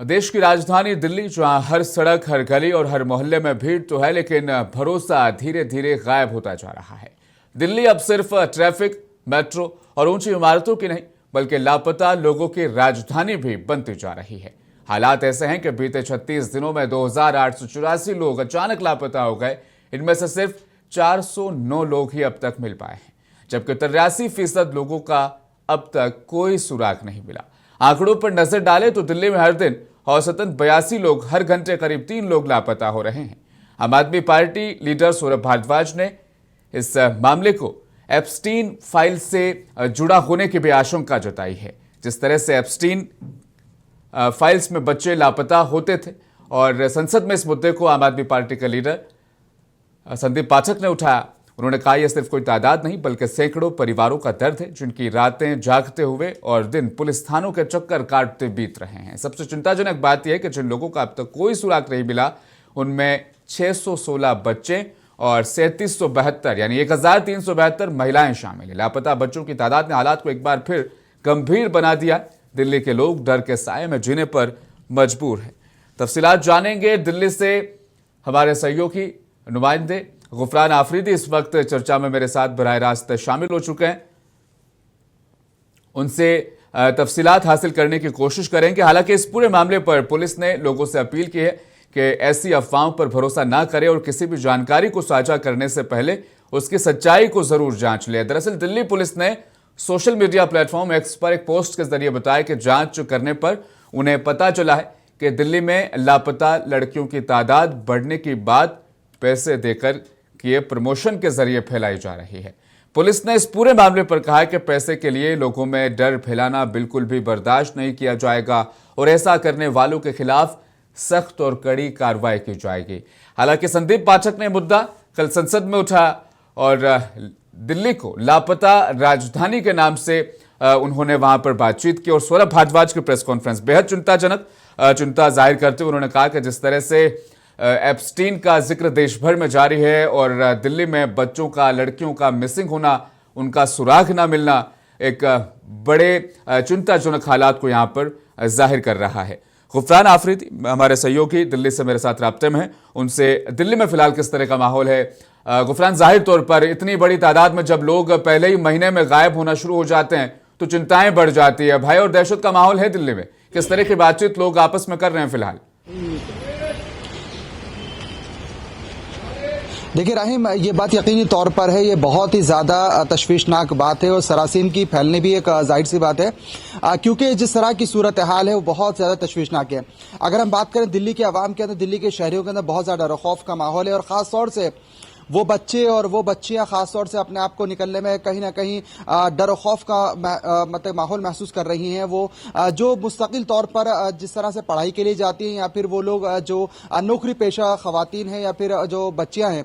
देश की राजधानी दिल्ली, जहां हर सड़क, हर गली और हर मोहल्ले में भीड़ तो है, लेकिन भरोसा धीरे धीरे गायब होता जा रहा है। दिल्ली अब सिर्फ ट्रैफिक, मेट्रो और ऊंची इमारतों की नहीं, बल्कि लापता लोगों की राजधानी भी बनती जा रही है। हालात ऐसे हैं कि बीते 36 दिनों में 2884 लोग अचानक लापता हो गए। इनमें से सिर्फ 409 लोग ही अब तक मिल पाए हैं, जबकि 83% लोगों का अब तक कोई सुराग नहीं मिला। आंकड़ों पर नजर डालें तो दिल्ली में हर दिन औसतन 82 लोग, हर घंटे करीब 3 लोग लापता हो रहे हैं। आम आदमी पार्टी लीडर सौरभ भारद्वाज ने इस मामले को एप्स्टीन फाइल से जुड़ा होने की भी आशंका जताई है। जिस तरह से एप्स्टीन फाइल्स में बच्चे लापता होते थे और संसद में इस मुद्दे को आम आदमी पार्टी के लीडर संदीप पाठक ने उठाया। उन्होंने कहा, यह सिर्फ कोई तादाद नहीं, बल्कि सैकड़ों परिवारों का दर्द है, जिनकी रातें जागते हुए और दिन पुलिस थानों के चक्कर काटते बीत रहे हैं। सबसे चिंताजनक बात यह है कि जिन लोगों का अब तक कोई सुराग नहीं मिला, उनमें 616 बच्चे और 3772 यानी 1372 महिलाएं शामिल हैं। लापता बच्चों की तादाद ने हालात को एक बार फिर गंभीर बना दिया। दिल्ली के लोग डर के साए में जीने पर मजबूर हैं। तफसीलात जानेंगे दिल्ली से हमारे सहयोगी नुमाइंदे गुफरान आफरीदी इस वक्त चर्चा में मेरे साथ बराह रास्त शामिल हो चुके हैं। उनसे तफसीलात हासिल करने की कोशिश करेंगे। हालांकि इस पूरे मामले पर पुलिस ने लोगों से अपील की है कि ऐसी अफवाहों पर भरोसा ना करें और किसी भी जानकारी को साझा करने से पहले उसकी सच्चाई को जरूर जांच ले। दरअसल दिल्ली पुलिस ने सोशल मीडिया प्लेटफॉर्म एक्स पर एक पोस्ट के जरिए बताया कि जांच करने पर उन्हें पता चला है कि दिल्ली में लापता लड़कियों की तादाद बढ़ने की बात पैसे देकर किए प्रमोशन के जरिए फैलाई जा रही है। पुलिस ने इस पूरे मामले पर कहा है कि पैसे के लिए लोगों में डर फैलाना बिल्कुल भी बर्दाश्त नहीं किया जाएगा और ऐसा करने वालों के खिलाफ सख्त और कड़ी कार्रवाई की जाएगी। हालांकि संदीप पाठक ने मुद्दा कल संसद में उठाया और दिल्ली को लापता राजधानी के नाम से उन्होंने वहां पर बातचीत की और सौरभ भारद्वाज की प्रेस कॉन्फ्रेंस बेहद चिंताजनक चिंता जाहिर करते हुए उन्होंने कहा कि जिस तरह से एप्स्टीन का जिक्र देश भर में जारी है और दिल्ली में बच्चों का, लड़कियों का मिसिंग होना, उनका सुराग ना मिलना एक बड़े चिंताजनक हालात को यहां पर जाहिर कर रहा है। गुफरान आफरीदी हमारे सहयोगी दिल्ली से मेरे साथ राब्ते में हैं। उनसे दिल्ली में फिलहाल किस तरह का माहौल है? गुफरान, जाहिर तौर पर इतनी बड़ी तादाद में जब लोग पहले ही महीने में गायब होना शुरू हो जाते हैं तो चिंताएं बढ़ जाती है। भय और दहशत का माहौल है दिल्ली में। किस तरह की बातचीत लोग आपस में कर रहे हैं फिलहाल? देखिए राहिम, ये बात यकीनी तौर पर है, ये बहुत ही ज्यादा तशवीशनाक बात है और सरासीन की फैलने भी एक जाहिर सी बात है, क्योंकि जिस तरह की सूरत हाल है वो बहुत ज्यादा तशवीशनाक है। अगर हम बात करें दिल्ली के अवाम के अंदर, दिल्ली के शहरियों के अंदर बहुत ज्यादा डर खौफ का माहौल है और खास तौर से वो बच्चे और वो बच्चियां खास तौर से अपने आप को निकलने में कहीं ना कहीं डर और खौफ का मतलब माहौल महसूस कर रही हैं। वो जो मुस्तकिल तौर पर जिस तरह से पढ़ाई के लिए जाती हैं या फिर वो लोग जो नौकरी पेशा खवातीन हैं या फिर जो बच्चियां हैं,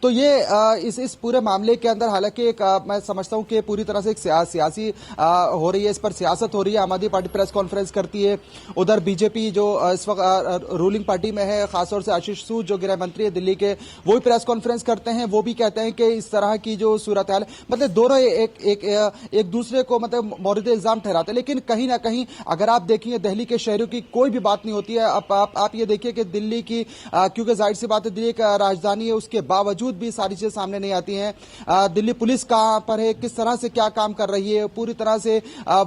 तो ये इस पूरे मामले के अंदर हालांकि एक मैं समझता हूं कि पूरी तरह से एक सियासी हो रही है, इस पर सियासत हो रही है। आम आदमी पार्टी प्रेस कॉन्फ्रेंस करती है, उधर बीजेपी जो इस वक्त रूलिंग पार्टी में है, खासतौर से आशीष सूद जो गृह मंत्री है दिल्ली के, वो भी प्रेस कॉन्फ्रेंस करते हैं। वो भी कहते हैं कि इस तरह की जो सूरत हाल मतलब दोनों एक दूसरे को मतलब मौरिद इल्जाम ठहराते हैं। लेकिन कहीं ना कहीं अगर आप देखिए दिल्ली के शहरों की कोई भी बात नहीं होती है। आप ये देखिए कि दिल्ली की क्योंकि जाहिर सी बात है दिल्ली एक राजधानी है, उसके बावजूद भी सारी चीजें सामने नहीं आती हैं। दिल्ली पुलिस कहां पर है, किस तरह से क्या काम कर रही है, पूरी तरह से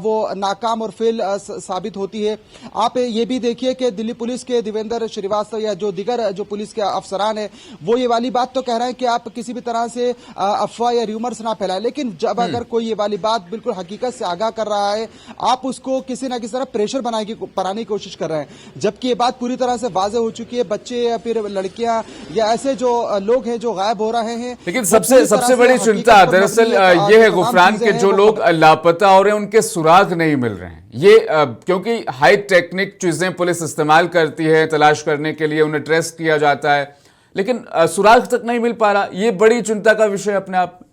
वो नाकाम और फेल साबित होती है। आप ये भी देखिए कि दिल्ली पुलिस के देवेंद्र श्रीवास्तव या जो दिगर जो पुलिस के अफसरान है, वो ये वाली बात तो कह रहे हैं कि आप किसी भी तरह से अफवाह या र्यूमर्स ना फैलाएं, लेकिन जब अगर कोई ये वाली बात बिल्कुल हकीकत से आगाह कर रहा है, आप उसको किसी ना किसी तरह प्रेशर बनाने की कोशिश कर रहे हैं, जबकि ये बात पूरी तरह से वाज़ेह हो चुकी है। बच्चे या फिर लड़कियां या ऐसे जो लोग हैं जो गायब हो रहे हैं। लेकिन सबसे बड़ी चिंता दरअसल ये है गुफरान के जो लोग लापता हो रहे हैं उनके सुराग नहीं मिल रहे हैं। ये क्योंकि हाई टेक्निक चीजें पुलिस इस्तेमाल करती है तलाश करने के लिए, उन्हें ट्रेस किया जाता है, लेकिन सुराग तक नहीं मिल पा रहा। ये बड़ी चिंता का विषय अपने आप में।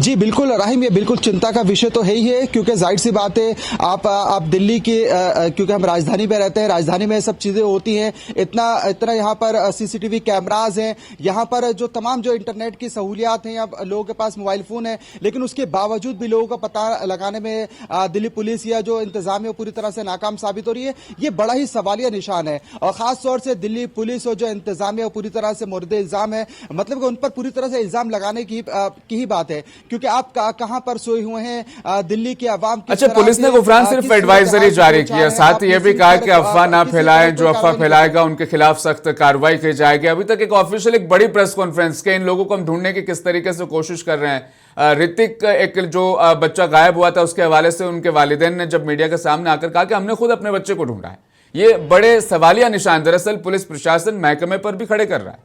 जी बिल्कुल राहिम, ये बिल्कुल चिंता का विषय तो है ही है, क्योंकि जाहिर सी बात है आप दिल्ली की क्योंकि हम राजधानी में रहते हैं, राजधानी में ये सब चीजें होती हैं। इतना यहाँ पर सीसीटीवी कैमराज हैं, यहाँ पर जो तमाम जो इंटरनेट की सहूलियात हैं, या लोगों के पास मोबाइल फोन है, लेकिन उसके बावजूद भी लोगों का पता लगाने में दिल्ली पुलिस या जो इंतजाम है वो पूरी तरह से नाकाम साबित हो रही है। ये बड़ा ही सवालिया निशान है, और खास तौर से दिल्ली पुलिस और जो इंतजाम है वो पूरी तरह से मुर्दे इल्जाम है, मतलब कि उन पर पूरी तरह से इल्जाम लगाने की ही बात है, क्योंकि आप कहां पर सोए हुए हैं दिल्ली की आवाम की। अच्छा, पुलिस ने गुफरान सिर्फ एडवाइजरी जारी की है, साथ ही ये भी कहा कि अफवाह ना फैलाएं, जो अफवाह फैलाएगा उनके खिलाफ सख्त कार्रवाई की जाएगी। अभी तक एक ऑफिशियल एक बड़ी प्रेस कॉन्फ्रेंस के इन लोगों को हम ढूंढने की किस तरीके से कोशिश कर रहे हैं। ऋतिक, एक जो बच्चा गायब हुआ था, उसके हवाले से उनके वालिदैन ने जब मीडिया के सामने आकर कहा कि हमने खुद अपने बच्चे को ढूंढा है, ये बड़े सवालिया निशान दरअसल पुलिस प्रशासन महकमे पर भी खड़े कर रहा है।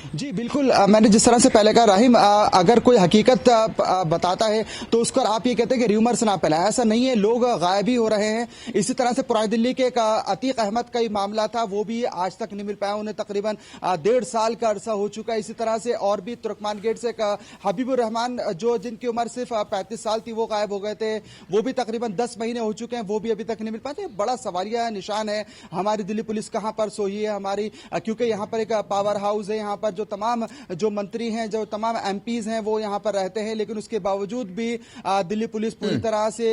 जी बिल्कुल, मैंने जिस तरह से पहले कहा राहिम, अगर कोई हकीकत बताता है तो उस पर आप ये कहते हैं कि र्यूमर्स ना फैलाएं, ऐसा नहीं है, लोग गायब ही हो रहे हैं। इसी तरह से पुरानी दिल्ली के एक अतीक अहमद का ही मामला था, वो भी आज तक नहीं मिल पाया, उन्हें तकरीबन 1.5 साल का अरसा हो चुका है। इसी तरह से और भी तुर्कमान गेट से हबीबुर रहमान, जो जिनकी उम्र सिर्फ 35 साल थी, वो गायब हो गए थे, वो भी तकरीबन 10 महीने हो चुके हैं, वो भी अभी तक नहीं मिल पाते। बड़ा सवालिया निशान है हमारी दिल्ली पुलिस कहां पर सोई है हमारी, क्योंकि यहाँ पर एक पावर हाउस है, यहाँ पर जो तमाम जो मंत्री हैं, जो तमाम एमपीज हैं, वो यहाँ पर रहते हैं, लेकिन उसके बावजूद भी दिल्ली पुलिस पूरी तरह से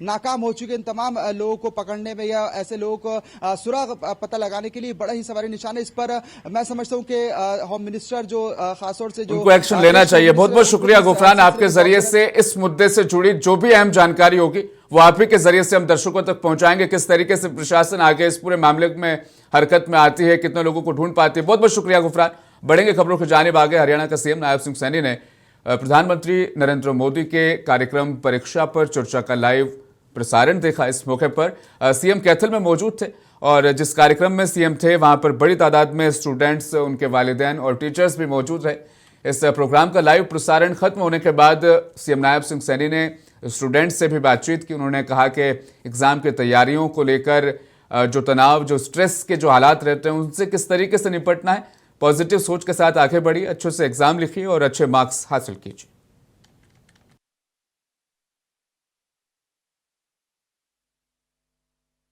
नाकाम हो चुकी है इन तमाम लोगों को पकड़ने में, या ऐसे लोगों को सुराग पता लगाने के लिए। बड़ा ही सवालिया निशान है। इस पर मैं समझता हूं कि होम मिनिस्टर जो खासतौर से जो उनको एक्शन लेना चाहिए। बहुत बहुत शुक्रिया गुफरान, आपके जरिए से इस मुद्दे से जुड़ी जो भी अहम जानकारी होगी वो आप ही के जरिए से हम दर्शकों तक पहुंचाएंगे, किस तरीके से प्रशासन आगे इस पूरे मामले में हरकत में आती है, कितने लोगों को ढूंढ पाती है। बहुत बहुत शुक्रिया गुफरान। बढ़ेंगे खबरों की जानिब आगे। हरियाणा का सीएम नायब सिंह सैनी ने प्रधानमंत्री नरेंद्र मोदी के कार्यक्रम परीक्षा पर चर्चा का लाइव प्रसारण देखा। इस मौके पर सीएम कैथल में मौजूद थे, और जिस कार्यक्रम में सीएम थे वहां पर बड़ी तादाद में स्टूडेंट्स, उनके वालिदैन और टीचर्स भी मौजूद रहे। इस प्रोग्राम का लाइव प्रसारण खत्म होने के बाद सीएम नायब सिंह सैनी ने स्टूडेंट्स से भी बातचीत की। उन्होंने कहा कि एग्जाम की तैयारियों को लेकर जो तनाव, जो स्ट्रेस के जो हालात रहते हैं, उनसे किस तरीके से निपटना है, पॉजिटिव सोच के साथ आगे बढ़िए, अच्छे से एग्जाम लिखिए और अच्छे मार्क्स हासिल कीजिए।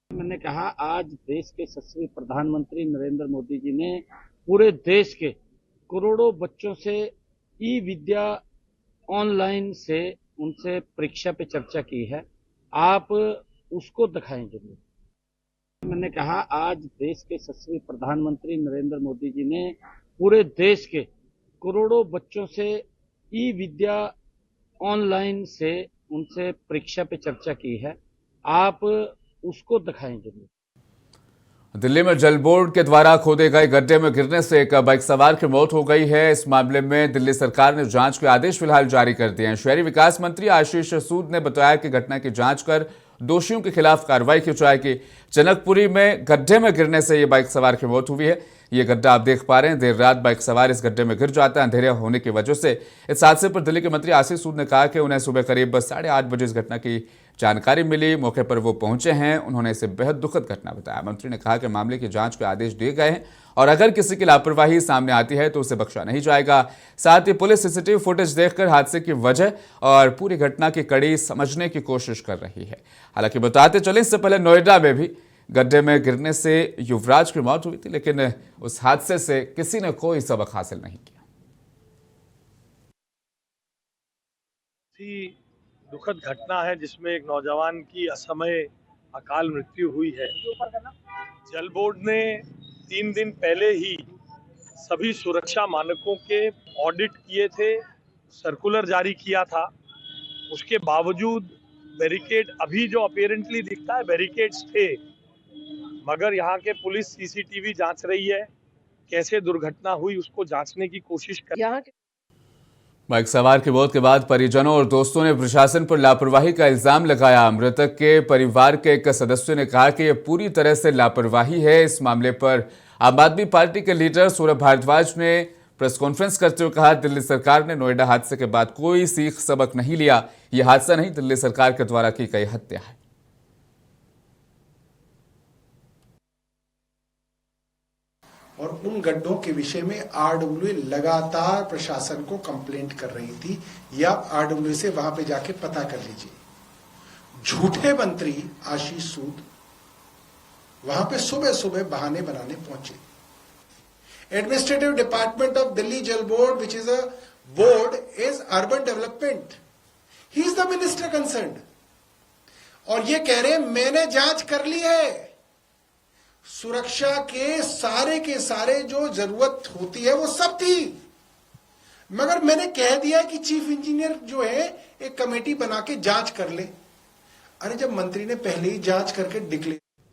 मैंने कहा, आज देश के यशस्वी प्रधानमंत्री नरेंद्र मोदी जी ने पूरे देश के करोड़ों बच्चों से ई विद्या ऑनलाइन से उनसे परीक्षा पे चर्चा की है, आप उसको दिखाएं जरूर। मैंने कहा, आज देश के यशस्वी प्रधानमंत्री नरेंद्र मोदी जी ने पूरे देश के करोड़ों बच्चों से ई विद्या ऑनलाइन से उनसे परीक्षा पे चर्चा की है, आप उसको दिखाएं जरूर। दिल्ली में जल बोर्ड के द्वारा खोदे गए गड्ढे में गिरने से एक बाइक सवार की मौत हो गई है। इस मामले में दिल्ली सरकार ने जांच के आदेश फिलहाल जारी कर दिए हैं। शहरी विकास मंत्री आशीष सूद ने बताया कि घटना की जांच कर दोषियों के खिलाफ कार्रवाई की जाएगी। जनकपुरी में गड्ढे में गिरने से यह बाइक सवार की मौत हुई है। ये गड्ढा आप देख पा रहे हैं, देर रात बाइक सवार इस गड्ढे में गिर जाता है अंधेरा होने की वजह से। इस हादसे पर दिल्ली के मंत्री आशीष सूद ने कहा कि उन्हें सुबह करीब 8:30 बजे इस घटना की जानकारी मिली। मौके पर वो पहुंचे हैं, उन्होंने इसे बेहद दुखद घटना बताया। मंत्री ने कहा कि मामले की जांच के आदेश दिए गए हैं और अगर किसी की लापरवाही सामने आती है तो उसे बख्शा नहीं जाएगा। साथ ही पुलिस सीसीटीवी फुटेज देखकर हादसे की वजह और पूरी घटना की कड़ी समझने की कोशिश कर रही है। हालांकि बताते चले, इससे पहले नोएडा में भी गड्ढे में गिरने से युवराज की मौत हुई थी, लेकिन उस हादसे से किसी ने कोई सबक हासिल नहीं किया। दुखद घटना है जिसमें एक नौजवान की असमय अकाल मृत्यु हुई है। जल बोर्ड ने 3 दिन पहले ही सभी सुरक्षा मानकों के ऑडिट किए थे, सर्कुलर जारी किया था। उसके बावजूद बैरिकेड, अभी जो अपीयरेंटली दिखता है बैरिकेड्स थे, मगर यहाँ के पुलिस सीसीटीवी जांच रही है, कैसे दुर्घटना हुई उसको जांचने की कोशिश कर रही है। बाइक सवार की मौत के बाद परिजनों और दोस्तों ने प्रशासन पर लापरवाही का इल्जाम लगाया। मृतक के परिवार के एक सदस्य ने कहा कि यह पूरी तरह से लापरवाही है। इस मामले पर आम आदमी पार्टी के लीडर सौरभ भारद्वाज ने प्रेस कॉन्फ्रेंस करते हुए कहा, दिल्ली सरकार ने नोएडा हादसे के बाद कोई सीख सबक नहीं लिया। यह हादसा नहीं, दिल्ली सरकार के द्वारा की गई हत्या है। और उन गड्ढों के विषय में आरडब्ल्यूए लगातार प्रशासन को कंप्लेंट कर रही थी, या आरडब्ल्यूए से वहां पे जाके पता कर लीजिए। झूठे मंत्री आशीष सूद वहां पे सुबह सुबह बहाने बनाने पहुंचे। एडमिनिस्ट्रेटिव डिपार्टमेंट ऑफ दिल्ली जल board, which is a board, is urban development, he is the minister concerned, और ये कह रहे हैं मैंने जांच कर ली है। सुरक्षा के सारे जो जरूरत होती है वो सब थी, मगर मैंने कह दिया कि चीफ इंजीनियर जो है एक कमेटी बना के जांच कर ले। अरे जब मंत्री ने पहले ही जांच करके डिक्लेयर